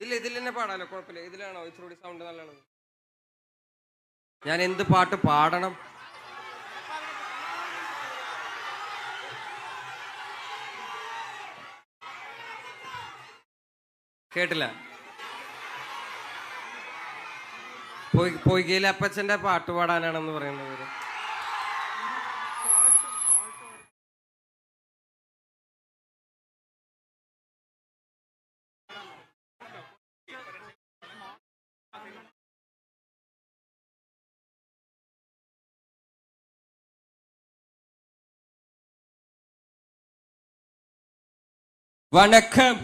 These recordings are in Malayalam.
ഇല്ല, ഇതിൽ തന്നെ പാടാലോ, കുഴപ്പമില്ല. ഇതിലാണോ ഇച്ചിരി സൗണ്ട് നല്ലതാണ്? ഞാൻ എന്ത് പാട്ട് പാടണം? കേട്ടില്ല. പൊയ്കയിലെ അപ്പച്ചന്റെ പാട്ട് പാടാനാണെന്ന് പറയുന്നത്. വണക്കം.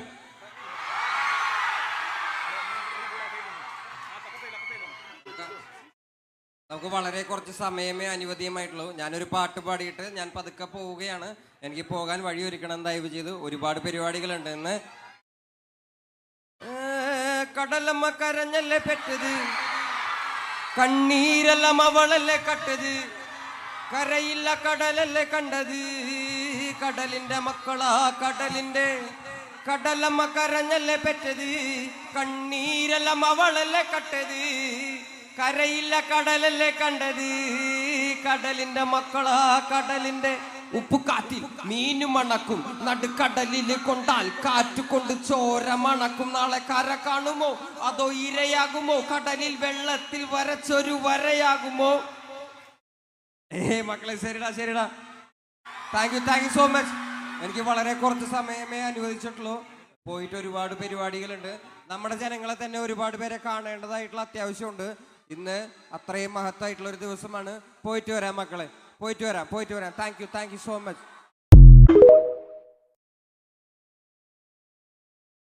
നമുക്ക് വളരെ കുറച്ച് സമയമേ അനുവദീയമായിട്ടുള്ളൂ. ഞാനൊരു പാട്ട് പാടിയിട്ട് ഞാൻ പതുക്കെ പോവുകയാണ്. എനിക്ക് പോകാൻ വഴിയൊരുക്കണം ദയവ് ചെയ്ത്. ഒരുപാട് പരിപാടികളുണ്ട് ഇന്ന്. കടലമ്മ കരഞ്ഞല്ലേ പെറ്റത്, കണ്ണീരെല്ലാം അവളല്ലേ കട്ടത്, കരയില്ല കടലല്ലേ കണ്ടത്, കടലിന്റെ മക്കളാ കടലിന്റെ. കടലമ്മ കരഞ്ഞല്ലേ പെറ്റത്, കണ്ണീരെല്ലാം അവളല്ലേ കട്ടത്, കരയില്ല കടലല്ലേ കണ്ടത്, കടലിന്റെ മക്കളാ കടലിന്റെ. ഉപ്പുകാറ്റിൽ മീനു മണക്കും, നടുക്കടലിൽ കൊണ്ടാൽ കാറ്റ് കൊണ്ട് ചോര മണക്കും. നാളെ കര കാണുമോ അതോ ഇരയാകുമോ, കടലിൽ വെള്ളത്തിൽ വരച്ചൊരു വരയാകുമോ? മക്കളെ ശരിടാ ശരിടാ. Thank you so much. എനിക്ക് വളരെ കുറച്ച് സമയമേ അനുവദിച്ചിട്ടുള്ളൂ. പോയിട്ട് ഒരുപാട് പരിപാടികളുണ്ട്. നമ്മുടെ ജനങ്ങളെ തന്നെ ഒരുപാട് പേരെ കാണേണ്ടതായിട്ടുള്ള അത്യാവശ്യമുണ്ട്. ഇന്ന് അത്രയും മഹത്തായിട്ടുള്ള ഒരു ദിവസമാണ്. പോയിട്ട് വരാം മക്കളെ, പോയിട്ട് വരാം. Thank you so much.